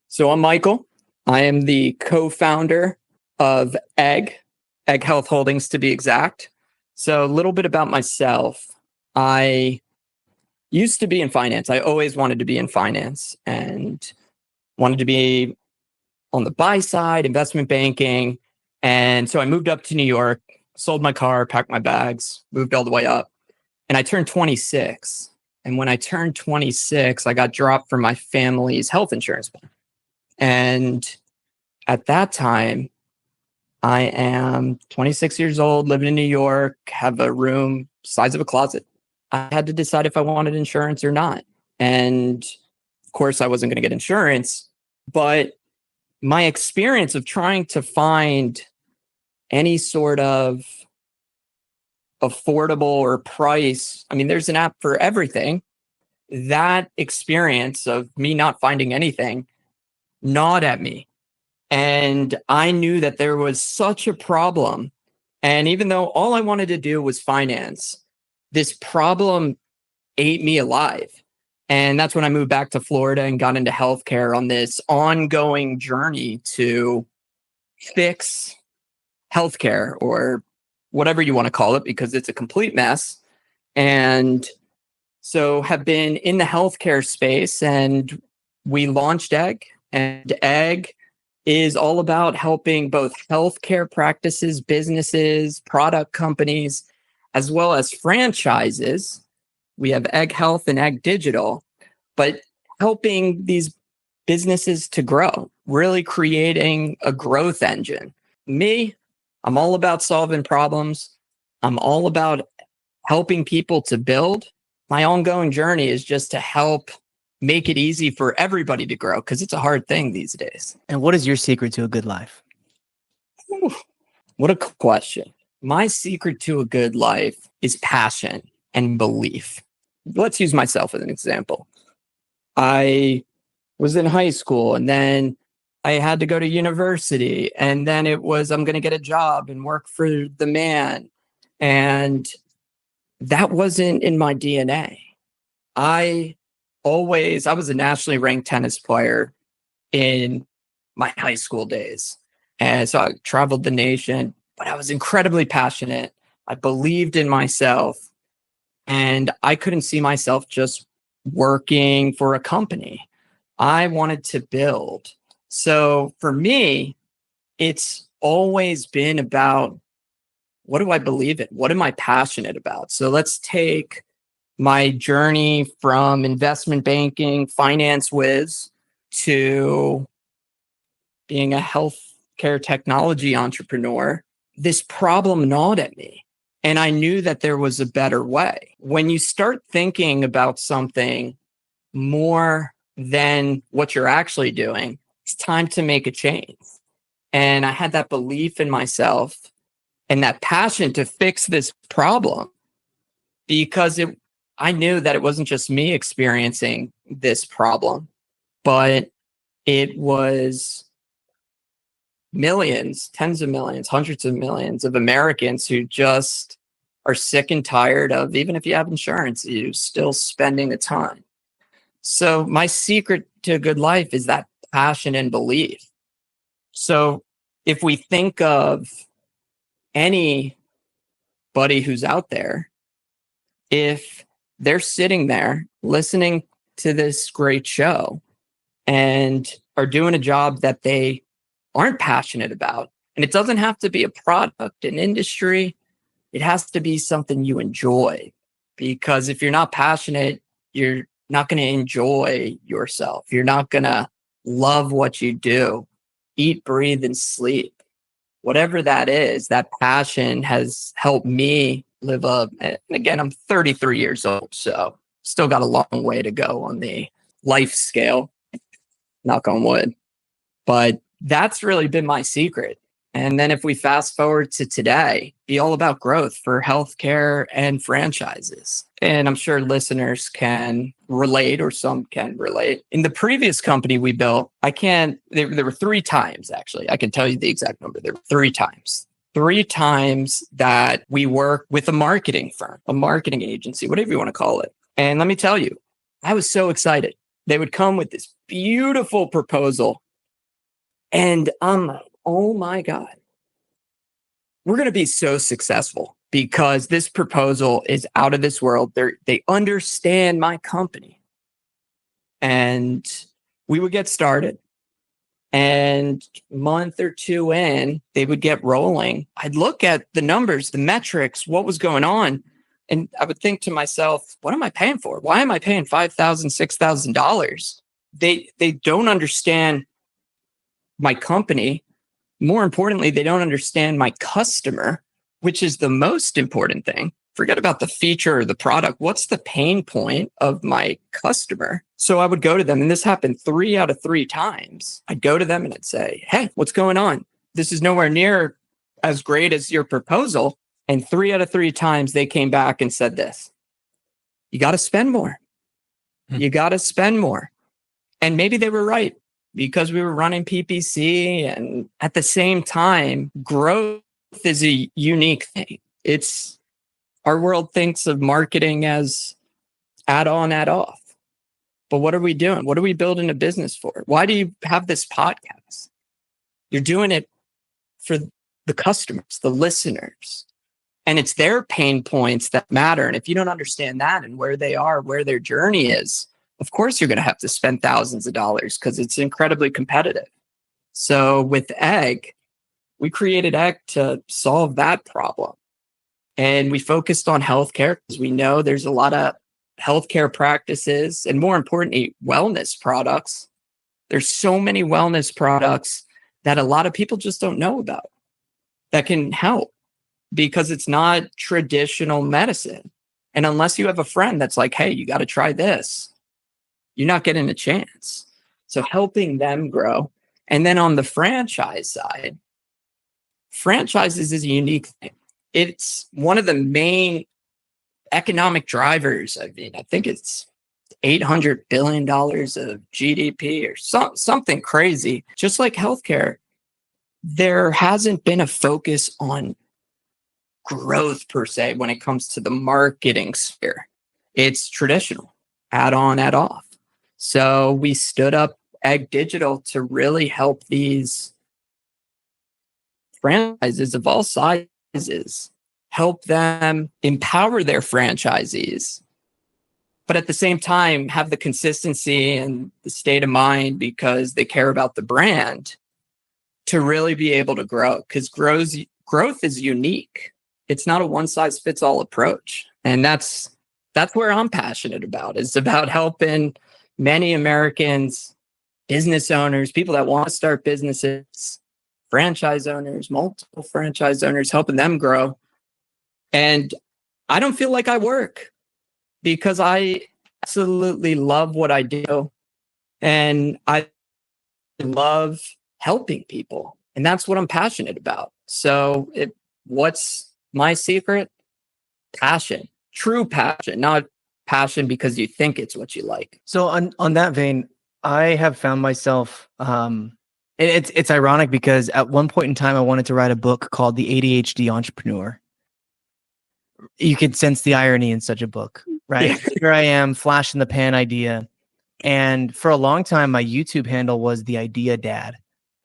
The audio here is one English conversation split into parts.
So I'm Michael. I am the co-founder of Egg Health Holdings to be exact. So a little bit about myself. I used to be in finance. I always wanted to be in finance and wanted to be on the buy side, investment banking. And so I moved up to New York, sold my car, packed my bags, moved all the way up. And I turned 26. And when I turned 26, I got dropped from my family's health insurance plan. And at that time, I am 26 years old, living in New York, have a room size of a closet. I had to decide if I wanted insurance or not. And of course, I wasn't going to get insurance, but my experience of trying to find any sort of affordable or price, I mean, there's an app for everything. That experience of me not finding anything gnawed at me. And I knew that there was such a problem. And even though all I wanted to do was finance, this problem ate me alive. And that's when I moved back to Florida and got into healthcare on this ongoing journey to fix healthcare, or whatever you want to call it, because it's a complete mess. And so have been in the healthcare space, and we launched Egg. And Egg is all about helping both healthcare practices, businesses, product companies, as well as franchises. We have Egg Health and Egg Digital, but helping these businesses to grow, really creating a growth engine. Me, I'm all about solving problems. I'm all about helping people to build. My ongoing journey is just to help make it easy for everybody to grow, because it's a hard thing these days. And what is your secret to a good life? Whew, what a question. My secret to a good life is passion and belief. Let's use myself as an example. I was in high school, and then I had to go to university, and then it was, I'm going to get a job and work for the man. And that wasn't in my DNA. I was a nationally ranked tennis player in my high school days. And so I traveled the nation, but I was incredibly passionate. I believed in myself, and I couldn't see myself just working for a company. I wanted to build. So for me, it's always been about, what do I believe in? What am I passionate about? So let's take my journey from investment banking, finance whiz, to being a healthcare technology entrepreneur. This problem gnawed at me, and I knew that there was a better way. When you start thinking about something more than what you're actually doing, it's time to make a change. And I had that belief in myself and that passion to fix this problem, because I knew that it wasn't just me experiencing this problem, but it was millions, tens of millions, hundreds of millions of Americans who just are sick and tired of, even if you have insurance, you're still spending a ton. So my secret to a good life is that passion and belief. So if we think of anybody who's out there, if they're sitting there listening to this great show and are doing a job that they aren't passionate about, and it doesn't have to be a product, an industry, it has to be something you enjoy. Because if you're not passionate, you're not going to enjoy yourself. You're not going to love what you do. Eat, breathe, and sleep. Whatever that is, that passion has helped me live and again, I'm 33 years old, so still got a long way to go on the life scale, knock on wood. But that's really been my secret. And then if we fast forward to today, be all about growth for healthcare and franchises. And I'm sure listeners can relate, or some can relate. In the previous company we built, there were 3 times actually. I can tell you the exact number. There were 3 times. 3 times that we worked with a marketing firm, a marketing agency, whatever you want to call it. And let me tell you, I was so excited. They would come with this beautiful proposal. And I'm like, oh my God, we're going to be so successful because this proposal is out of this world. They understand my company. And we would get started. And a month or 2 in, they would get rolling. I'd look at the numbers, the metrics, what was going on. And I would think to myself, what am I paying for? Why am I paying $5,000, $6,000? They don't understand my company. More importantly, they don't understand my customer, which is the most important thing. Forget about the feature or the product. What's the pain point of my customer? So I would go to them, and this happened 3 out of 3 times. I'd go to them and I'd say, hey, what's going on? This is nowhere near as great as your proposal. And 3 out of 3 times they came back and said this: you got to spend more. You got to spend more. And maybe they were right, because we were running PPC, and at the same time, growth is a unique thing. Our world thinks of marketing as add on, add off. But what are we doing? What are we building a business for? Why do you have this podcast? You're doing it for the customers, the listeners. And it's their pain points that matter. And if you don't understand that and where they are, where their journey is, of course, you're going to have to spend thousands of dollars because it's incredibly competitive. So with Egg, we created Egg to solve that problem. And we focused on healthcare because we know there's a lot of healthcare practices and, more importantly, wellness products. There's so many wellness products that a lot of people just don't know about that can help, because it's not traditional medicine. And unless you have a friend that's like, hey, you got to try this, you're not getting a chance. So helping them grow. And then on the franchise side, franchises is a unique thing. It's one of the main economic drivers. I mean, I think it's $800 billion of GDP or something crazy. Just like healthcare, there hasn't been a focus on growth per se when it comes to the marketing sphere. It's traditional, add on, add off. So we stood up Egg Digital to really help these franchises of all sizes, help them empower their franchisees, but at the same time have the consistency and the state of mind, because they care about the brand, to really be able to grow. Because growth is unique. It's not a one-size-fits-all approach. And that's where I'm passionate about. It's about helping many Americans, business owners, people that want to start businesses, franchise owners, multiple franchise owners, helping them grow. And I don't feel like I work, because I absolutely love what I do. And I love helping people. And that's what I'm passionate about. So what's my secret? Passion, true passion, not passion because you think it's what you like. So on that vein, I have found myself, it's ironic because at one point in time, I wanted to write a book called The ADHD Entrepreneur. You could sense the irony in such a book, right? Yeah. Here I am, flash in the pan idea. And for a long time, my YouTube handle was The Idea Dad.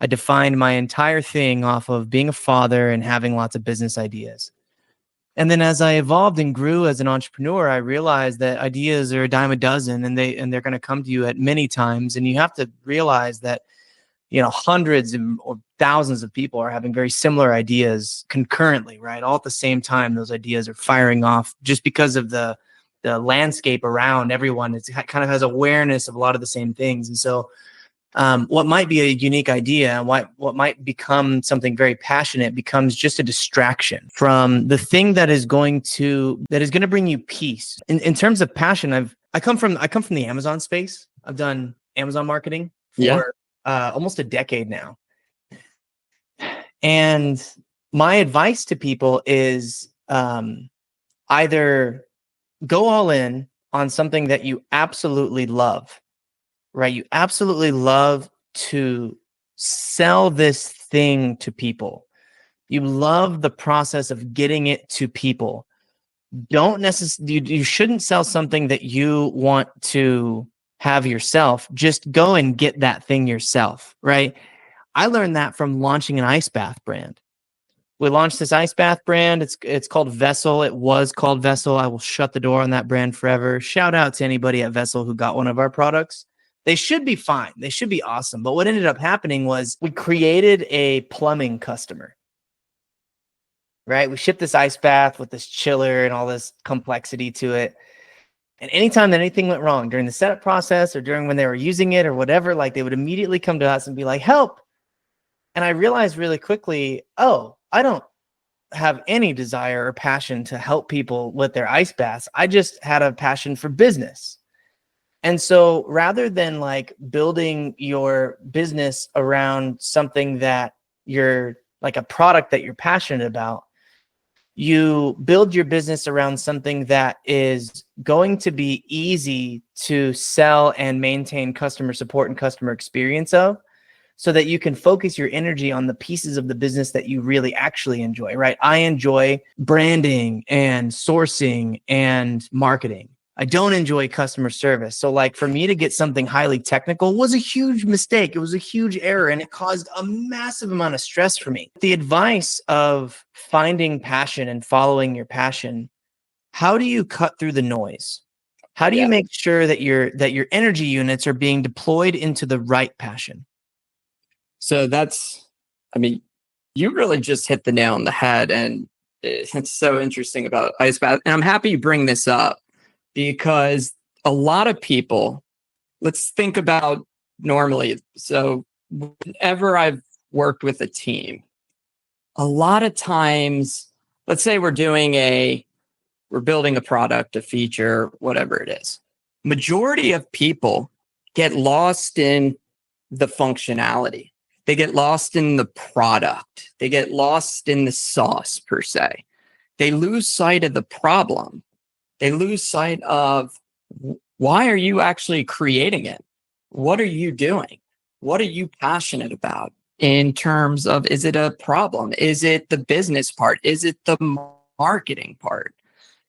I defined my entire thing off of being a father and having lots of business ideas. And then as I evolved and grew as an entrepreneur, I realized that ideas are a dime a dozen, and they're going to come to you at many times. And you have to realize that, hundreds or thousands of people are having very similar ideas concurrently, right? All at the same time, those ideas are firing off just because of the landscape around everyone. It kind of has awareness of a lot of the same things. And so what might be a unique idea and what might become something very passionate becomes just a distraction from the thing that is going to bring you peace. In terms of passion, I come from the Amazon space. I've done Amazon marketing for almost a decade now. And my advice to people is either go all in on something that you absolutely love, right? You absolutely love to sell this thing to people. You love the process of getting it to people. Don't necessarily, you shouldn't sell something that you want to have yourself. Just go and get that thing yourself, right? I learned that from launching an ice bath brand. We launched this ice bath brand. It's called Vessel. It was called Vessel. I will shut the door on that brand forever. Shout out to anybody at Vessel who got one of our products. They should be fine. They should be awesome. But what ended up happening was we created a plumbing customer, right? We shipped this ice bath with this chiller and all this complexity to it. And anytime that anything went wrong during the setup process or during when they were using it or whatever, like they would immediately come to us and be like, help. And I realized really quickly, oh, I don't have any desire or passion to help people with their ice baths. I just had a passion for business. And so rather than like building your business around something that you're like a product that you're passionate about, you build your business around something that is going to be easy to sell and maintain customer support and customer experience of, so that you can focus your energy on the pieces of the business that you really actually enjoy, right? I enjoy branding and sourcing and marketing. I don't enjoy customer service. So like for me to get something highly technical was a huge mistake. It was a huge error and it caused a massive amount of stress for me. The advice of finding passion and following your passion, how do you cut through the noise? How do you make sure that your energy units are being deployed into the right passion? So you really just hit the nail on the head. And it's so interesting about ice bath. And I'm happy you bring this up because a lot of people, let's think about normally. So whenever I've worked with a team, a lot of times, let's say we're building a product, a feature, whatever it is. Majority of people get lost in the functionality. They get lost in the product. They get lost in the sauce, per se. They lose sight of the problem. They lose sight of why are you actually creating it? What are you doing? What are you passionate about in terms of, is it a problem? Is it the business part? Is it the marketing part?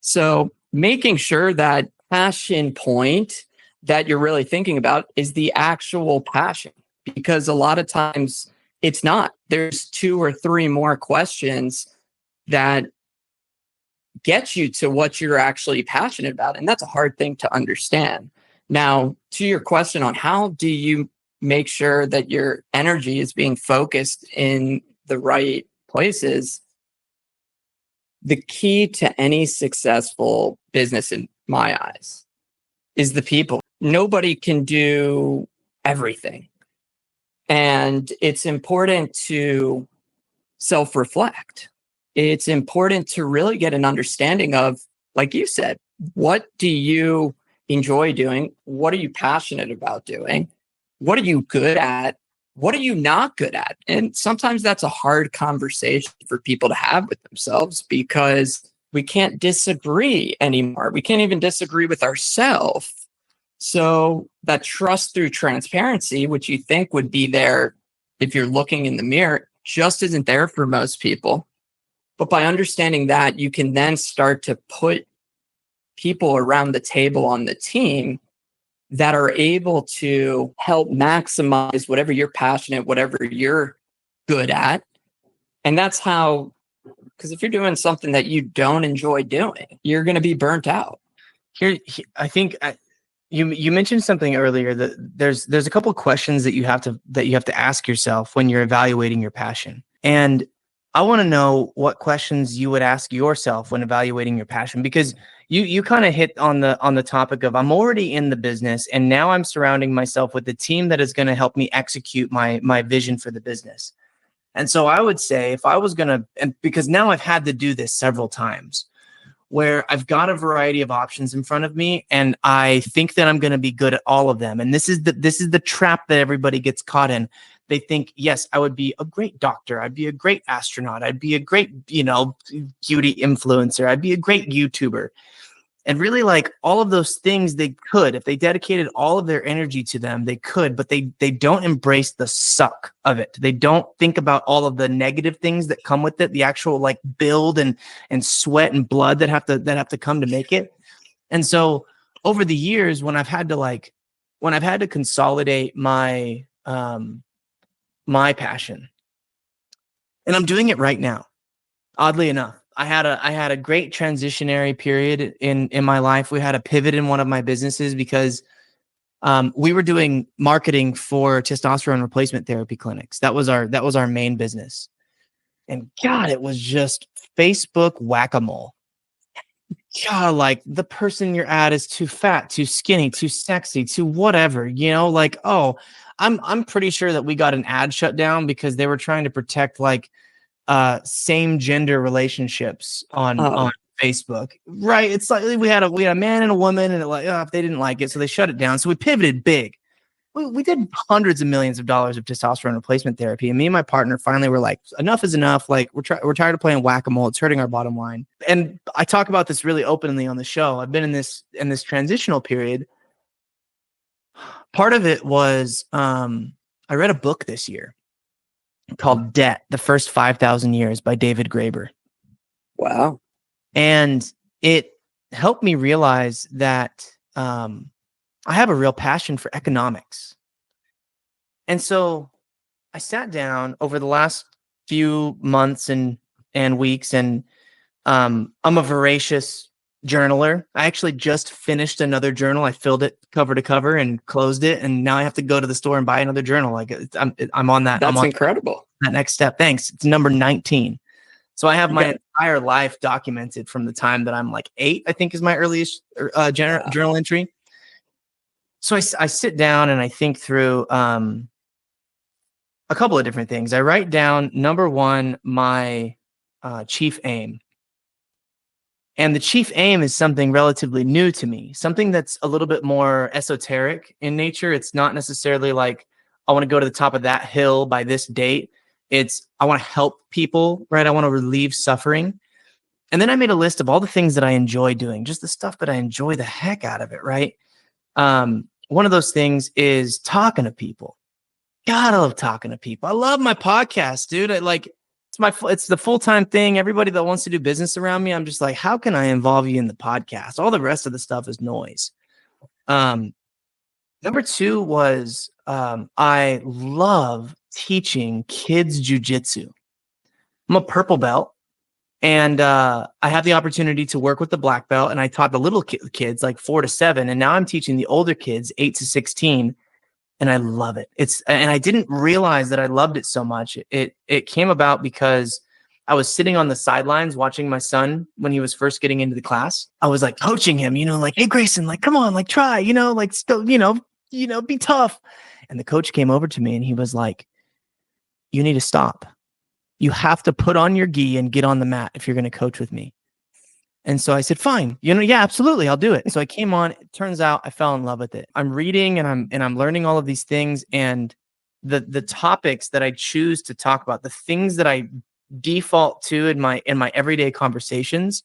So making sure that passion point that you're really thinking about is the actual passion. Because a lot of times it's not. There's 2 or 3 more questions that get you to what you're actually passionate about. And that's a hard thing to understand. Now, to your question on how do you make sure that your energy is being focused in the right places, the key to any successful business, in my eyes, is the people. Nobody can do everything. And it's important to self-reflect. It's important to really get an understanding of, like you said, what do you enjoy doing? What are you passionate about doing? What are you good at? What are you not good at? And sometimes that's a hard conversation for people to have with themselves because we can't disagree anymore. We can't even disagree with ourselves. So that trust through transparency, which you think would be there if you're looking in the mirror, just isn't there for most people. But by understanding that, you can then start to put people around the table on the team that are able to help maximize whatever you're passionate, whatever you're good at. And that's how, because if you're doing something that you don't enjoy doing, you're going to be burnt out. I think you mentioned something earlier that there's a couple of questions that you have to ask yourself when you're evaluating your passion. And I want to know what questions you would ask yourself when evaluating your passion, because you kind of hit on the topic of, I'm already in the business and now I'm surrounding myself with the team that is going to help me execute my vision for the business. And so I would say, if I was going to, and because now I've had to do this several times, where I've got a variety of options in front of me and I think that I'm going to be good at all of them. And this is the trap that everybody gets caught in. they think, yes, I would be a great doctor. I'd be a great astronaut. I'd be a great, beauty influencer. I'd be a great YouTuber. And really, like, all of those things they could, if they dedicated all of their energy to them, they could, but they don't embrace the suck of it. They don't think about all of the negative things that come with it, the actual like build and sweat and blood that have to come to make it. And so over the years, when I've had to consolidate my my passion, and I'm doing it right now, oddly enough. I had a great transitionary period in my life. We had a pivot in one of my businesses because we were doing marketing for testosterone replacement therapy clinics. That was our main business. And God, it was just Facebook whack-a-mole. God, like the person you're at is too fat, too skinny, too sexy, too whatever, like, oh, I'm pretty sure that we got an ad shut down because they were trying to protect like same gender relationships on Facebook, right? It's like we had a man and a woman, and if they didn't like it, so they shut it down. So we pivoted big. We did hundreds of millions of dollars of testosterone replacement therapy, and me and my partner finally were like, enough is enough. Like we're tired of playing whack-a-mole. It's hurting our bottom line. And I talk about this really openly on the show. I've been in this transitional period. Part of it was I read a book this year called Debt, The First 5,000 Years by David Graeber. Wow. And it helped me realize that I have a real passion for economics. And so I sat down over the last few months and weeks, and I'm a voracious journaler. I actually just finished another journal. I filled it cover to cover and closed it, and now I have to go to the store and buy another journal. Like I'm on that. That's incredible. That next step. Thanks. It's number 19. So I have my entire life documented from the time that I'm like 8, I think is my earliest journal entry. So I sit down and I think through a couple of different things. I write down, number 1, my chief aim. And the chief aim is something relatively new to me, something that's a little bit more esoteric in nature. It's not necessarily like, I want to go to the top of that hill by this date. It's, I want to help people, right? I want to relieve suffering. And then I made a list of all the things that I enjoy doing, just the stuff that I enjoy the heck out of it, right? One of those things is talking to people. God, I love talking to people. I love my podcast, dude. It's the full-time thing. Everybody that wants to do business around me, I'm just like, how can I involve you in the podcast? All the rest of the stuff is noise. Number 2 was I love teaching kids jujitsu. I'm a purple belt, and I have the opportunity to work with the black belt, and I taught the little kids like 4 to 7, and now I'm teaching the older kids 8 to 16. And I love it. And I didn't realize that I loved it so much. It came about because I was sitting on the sidelines watching my son when he was first getting into the class. I was like coaching him, like, hey Grayson, like, come on, like try, like still, be tough. And the coach came over to me and he was like, you need to stop. You have to put on your gi and get on the mat if you're going to coach with me. And so I said, fine, yeah, absolutely, I'll do it. So I came on. It turns out I fell in love with it. I'm reading and I'm learning all of these things, and the topics that I choose to talk about, the things that I default to in my everyday conversations,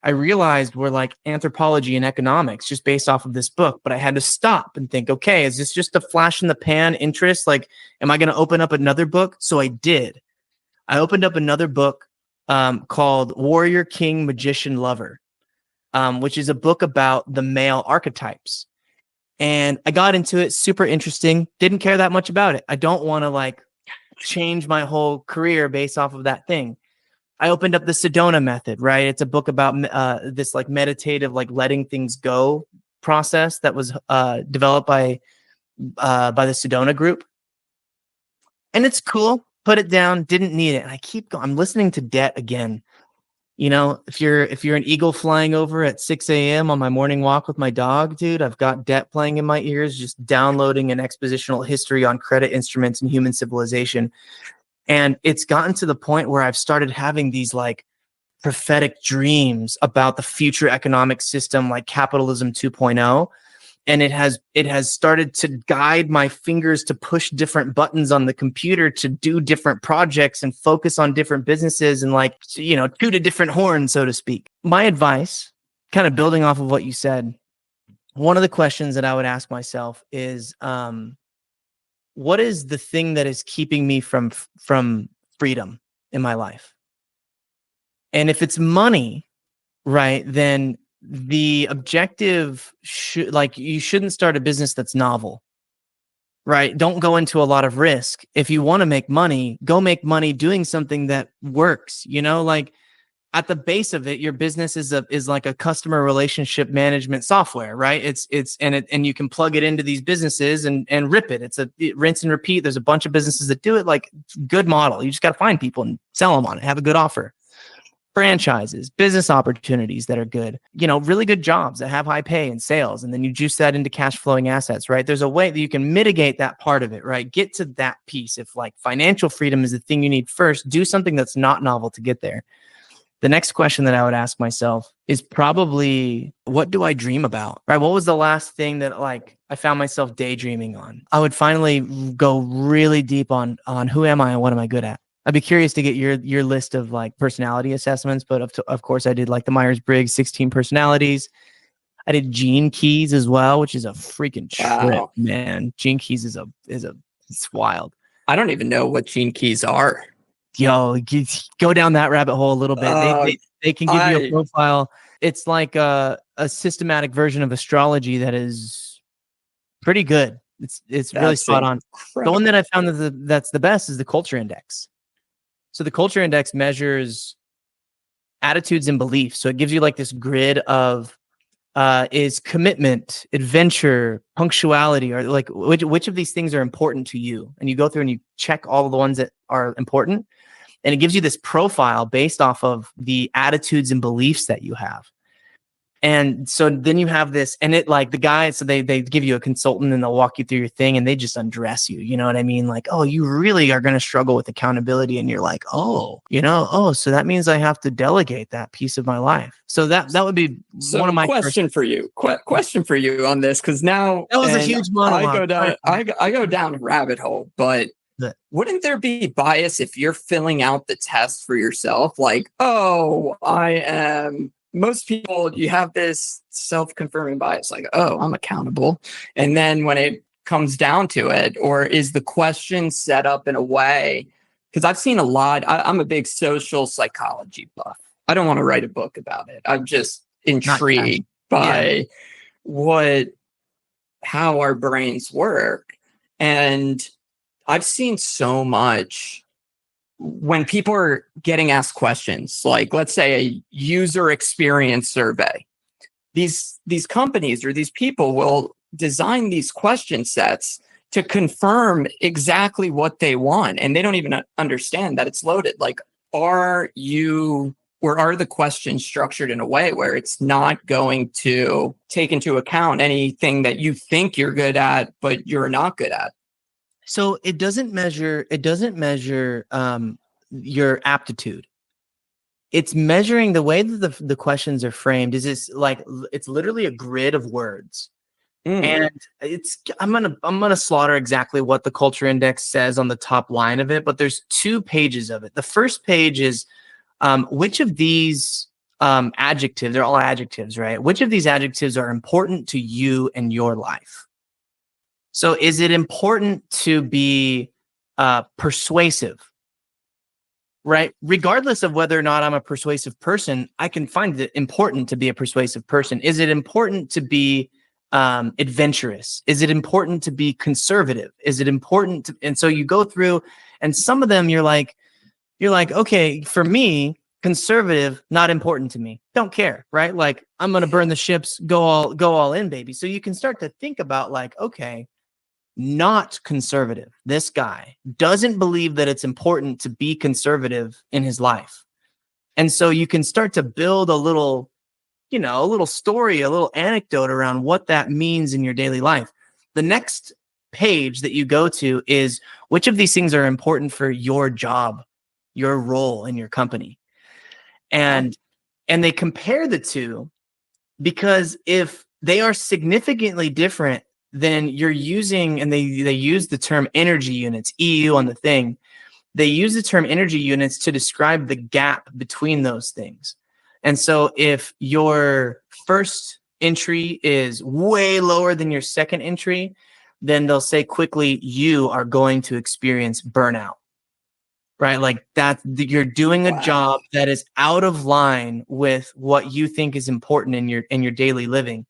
I realized were like anthropology and economics, just based off of this book. But I had to stop and think, okay, is this just a flash in the pan interest? Like, am I going to open up another book? So I did. I opened up another book called Warrior, King, Magician, Lover, which is a book about the male archetypes. And I got into it, super interesting. Didn't care that much about it. I don't want to like change my whole career based off of that thing. I opened up the Sedona method, right? It's a book about this like meditative, like letting things go process that was developed by the Sedona group. And it's cool. Put it down, didn't need it. And I keep going. I'm listening to Debt again. If you're an eagle flying over at 6 a.m. on my morning walk with my dog, dude, I've got Debt playing in my ears, just downloading an expositional history on credit instruments and human civilization. And it's gotten to the point where I've started having these like prophetic dreams about the future economic system, like capitalism 2.0. And it has started to guide my fingers to push different buttons on the computer to do different projects and focus on different businesses and like, toot a different horn, so to speak. My advice, kind of building off of what you said, one of the questions that I would ask myself is, what is the thing that is keeping me from freedom in my life? And if it's money, right, then the objective you shouldn't start a business that's novel, right? Don't go into a lot of risk. If you want to make money, go make money doing something that works, like at the base of it, your business is like a customer relationship management software, right? And you can plug it into these businesses and rip it. It's rinse and repeat. There's a bunch of businesses that do it. Like, good model. You just got to find people and sell them on it. Have a good offer. Franchises, business opportunities that are good, really good jobs that have high pay and sales. And then you juice that into cash flowing assets, right? There's a way that you can mitigate that part of it, right? Get to that piece. If like financial freedom is the thing you need first, do something that's not novel to get there. The next question that I would ask myself is probably, what do I dream about, right? What was the last thing that like I found myself daydreaming on? I would finally go really deep on who am I and what am I good at? I'd be curious to get your list of like personality assessments, but of course I did like the Myers-Briggs 16 personalities. I did Gene Keys as well, which is a freaking trip, man. Gene Keys is it's wild. I don't even know what Gene Keys are. Yo, go down that rabbit hole a little bit. They can give you a profile. It's like a systematic version of astrology that is pretty good. It's really spot on. The one that I found that's the best is the culture index. So the culture index measures attitudes and beliefs. So it gives you like this grid of is commitment, adventure, punctuality, or like which of these things are important to you? And you go through and you check all of the ones that are important. And it gives you this profile based off of the attitudes and beliefs that you have. And so then you have this, and it like the guy, so they give you a consultant and they'll walk you through your thing and they just undress you. You know what I mean? Like, oh, you really are going to struggle with accountability. And you're like, so that means I have to delegate that piece of my life. So that would be one of my question for you on this. Cause now that was a huge monologue. I go down a rabbit hole, but wouldn't there be bias if you're filling out the test for yourself? Like, most people, you have this self-confirming bias, like, I'm accountable. And then when it comes down to it, or is the question set up in a way, because I've seen a lot, I'm a big social psychology buff. I don't want to write a book about it. I'm just intrigued by how our brains work. And I've seen so much when people are getting asked questions, like let's say a user experience survey, these companies or these people will design these question sets to confirm exactly what they want. And they don't even understand that it's loaded. Like, are the questions structured in a way where it's not going to take into account anything that you think you're good at, but you're not good at? So it doesn't measure your aptitude. It's measuring the way that the questions are framed. It's literally a grid of words. And I'm gonna slaughter exactly what the culture index says on the top line of it, but there's 2 pages of it. The first page is which of these adjectives, they're all adjectives, right? Which of these adjectives are important to you and your life? So is it important to be persuasive, right? Regardless of whether or not I'm a persuasive person, I can find it important to be a persuasive person. Is it important to be adventurous? Is it important to be conservative? Is it important to, and so you go through, and some of them you're like, okay, for me, conservative, not important to me. Don't care, right? Like, I'm going to burn the ships, go all in, baby. So you can start to think about like, okay, not conservative. This guy doesn't believe that it's important to be conservative in his life. And so you can start to build a little story, a little anecdote around what that means in your daily life. The next page that you go to is which of these things are important for your job, your role in your company. And they compare the two, because if they are significantly different than you're using. And they use the term energy units, EU on the thing. They use the term energy units to describe the gap between those things. And so if your first entry is way lower than your second entry, then they'll say quickly, you are going to experience burnout, right? Like that, you're doing a job that is out of line with what you think is important in your daily living.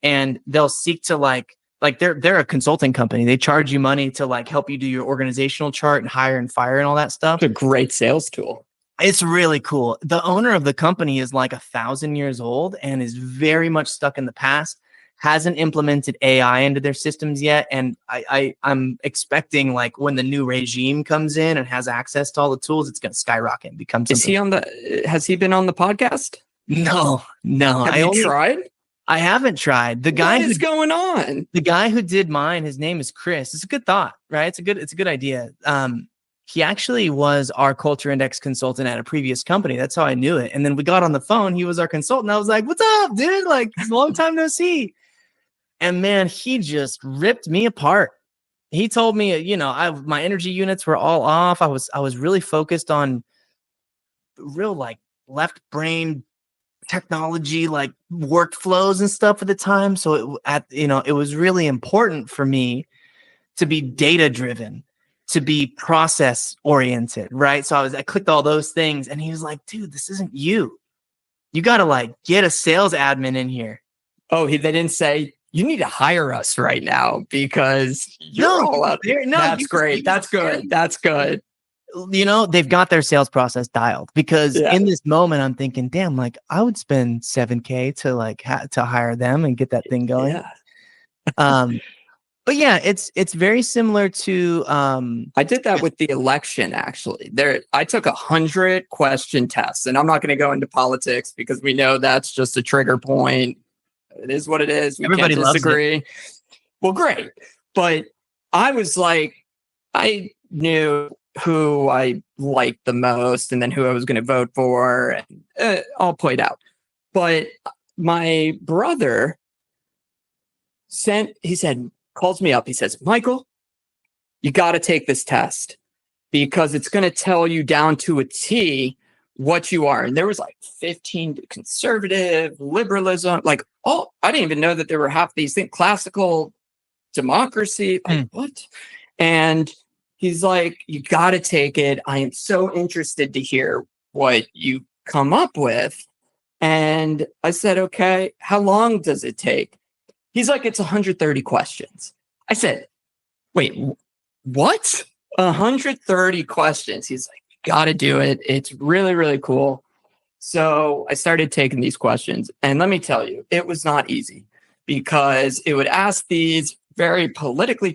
And they'll seek to like they're a consulting company. They charge you money to like help you do your organizational chart and hire and fire and all that stuff. It's a great sales tool. It's really cool. The owner of the company is like 1,000 years old and is very much stuck in the past, hasn't implemented AI into their systems yet. And I'm expecting like when the new regime comes in and has access to all the tools, it's going to skyrocket and become something. Has he been on the podcast? No. Have you tried? I haven't tried. What is going on? The guy who did mine, his name is Chris. It's a good thought, right? It's a good idea. He actually was our culture index consultant at a previous company. That's how I knew it. And then we got on the phone. He was our consultant. I was like, what's up, dude? Like, it's a long time no see. And man, he just ripped me apart. He told me, my energy units were all off. I was really focused on real like left brain technology, like workflows and stuff at the time. So it was really important for me to be data driven, to be process oriented, right? So I clicked all those things, and he was like, dude, this isn't you. You got to like get a sales admin in here. Oh, they didn't say you need to hire us right now because you're all out there. No, that's great. That's good. That's good. They've got their sales process dialed because in this moment I'm thinking, damn, like I would spend $7,000 to like to hire them and get that thing going. Yeah. But yeah, it's very similar to. I did that with the election. Actually, I took 100 question tests, and I'm not going to go into politics because we know that's just a trigger point. It is what it is. Everybody can't disagree. Loves it. Well, great, but I was like, I knew who I liked the most, and then who I was going to vote for, and all played out. But my brother calls me up. He says, Michael, you got to take this test because it's going to tell you down to a T what you are. And there was like 15 conservative, liberalism, like, I didn't even know that there were half these things, classical democracy, like what? And he's like, you got to take it. I am so interested to hear what you come up with. And I said, okay, how long does it take? He's like, it's 130 questions. I said, wait, what? 130 questions. He's like, you got to do it. It's really, really cool. So I started taking these questions. And let me tell you, it was not easy because it would ask these very politically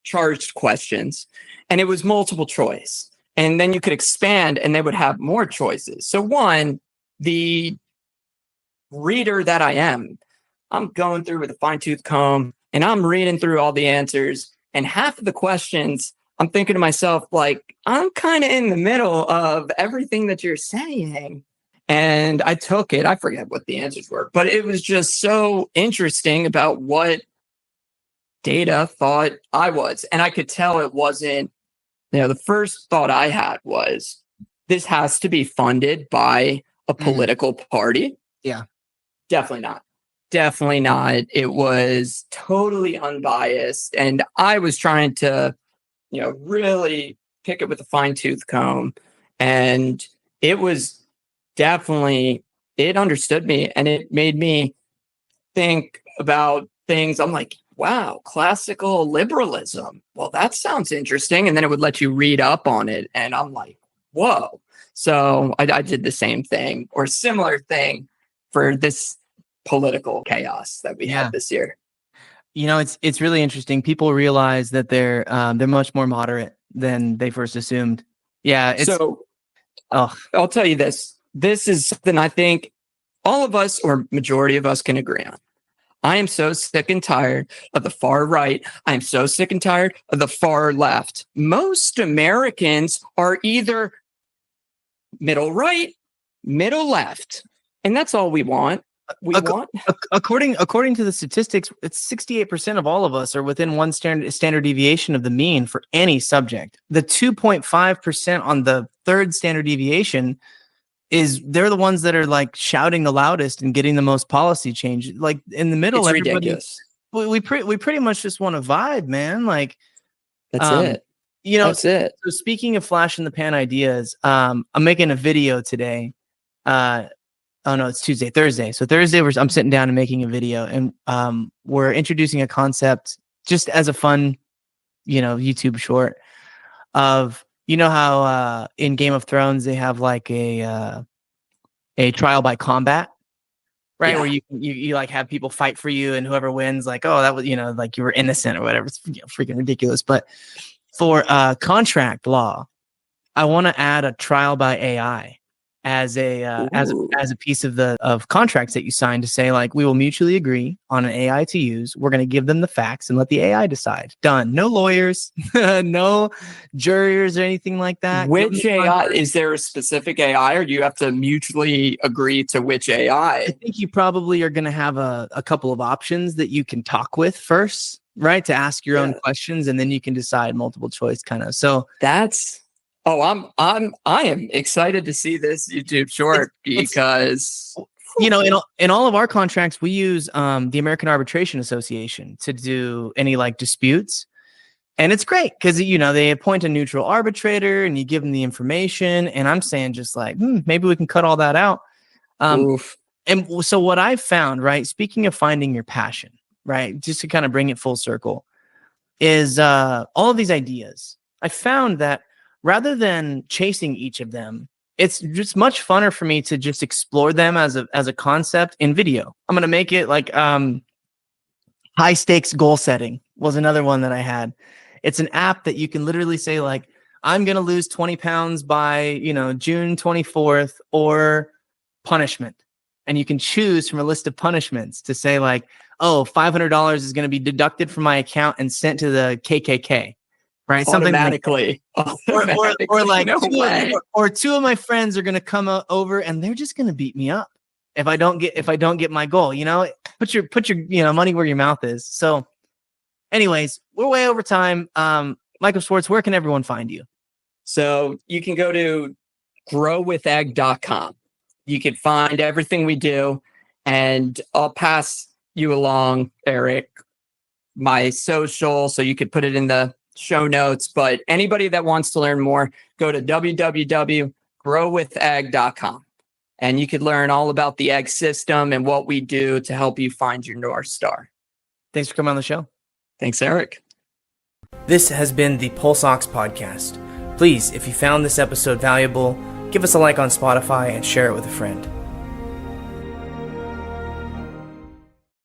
charged questions. And it was multiple choice. And then you could expand and they would have more choices. So one, the reader that I am, I'm going through with a fine-tooth comb and I'm reading through all the answers. And half of the questions, I'm thinking to myself, like, I'm kind of in the middle of everything that you're saying. And I took it. I forget what the answers were, but it was just so interesting about what data thought I was. And I could tell it wasn't, the first thought I had was, this has to be funded by a political party. Yeah. Definitely not. Definitely not. It was totally unbiased. And I was trying to, really pick it with a fine-tooth comb. And it was definitely, it understood me and it made me think about things. I'm like, wow, classical liberalism. Well, that sounds interesting. And then it would let you read up on it. And I'm like, whoa. So I did the same thing or similar thing for this political chaos that we had this year. It's really interesting. People realize that they're much more moderate than they first assumed. Yeah. I'll tell you this. This is something I think all of us or majority of us can agree on. I am so sick and tired of the far right. I am so sick and tired of the far left. Most Americans are either middle right, middle left. And that's all we want. we Ac- want. According to the statistics, it's 68% of all of us are within one standard deviation of the mean for any subject. The 2.5% on the third standard deviation they're the ones that are like shouting the loudest and getting the most policy change. Like in the middle, It's everybody, ridiculous. we pretty much just want to vibe, man. Like, That's it. That's it. So speaking of flash in the pan ideas, I'm making a video today. Oh no, it's Thursday. So Thursday, I'm sitting down and making a video, and we're introducing a concept just as a fun, YouTube short of, how in Game of Thrones they have like a trial by combat, right? Yeah. Where you like have people fight for you, and whoever wins, like, oh, that was, like you were innocent or whatever. It's freaking ridiculous. But for contract law, I want to add a trial by AI as a piece of contracts that you sign to say, like, we will mutually agree on an AI to use. We're going to give them the facts and let the AI decide. Done. No lawyers, no jurors or anything like that. Which AI? Is there a specific AI, or do you have to mutually agree to which AI? I think you probably are going to have a couple of options that you can talk with first, right? To ask your own questions, and then you can decide multiple choice kind of. So that's. Oh, I am excited to see this YouTube short because in all of our contracts we use the American Arbitration Association to do any like disputes, and it's great because they appoint a neutral arbitrator and you give them the information. And I'm saying just like maybe we can cut all that out. And so what I've found, right? Speaking of finding your passion, right? Just to kind of bring it full circle, is all of these ideas. I found that rather than chasing each of them, it's just much funner for me to just explore them as a concept in video. I'm going to make it like high stakes goal setting was another one that I had. It's an app that you can literally say like, I'm going to lose 20 pounds by, June 24th, or punishment. And you can choose from a list of punishments to say like, oh, $500 is going to be deducted from my account and sent to the KKK. Right, automatically, or like two of my friends are gonna come over and they're just gonna beat me up if I don't get my goal. Put your money where your mouth is. So, anyways, we're way over time. Michael Swartz, where can everyone find you? So you can go to growwithegg.com. You can find everything we do, and I'll pass you along, Eric, my social, so you could put it in the show notes. But anybody that wants to learn more, go to www.growwithegg.com, and you could learn all about the egg system and what we do to help you find your North Star. Thanks for coming on the show. Thanks, Eric. This has been the Pulse Ox podcast. Please, if you found this episode valuable, give us a like on Spotify and share it with a friend.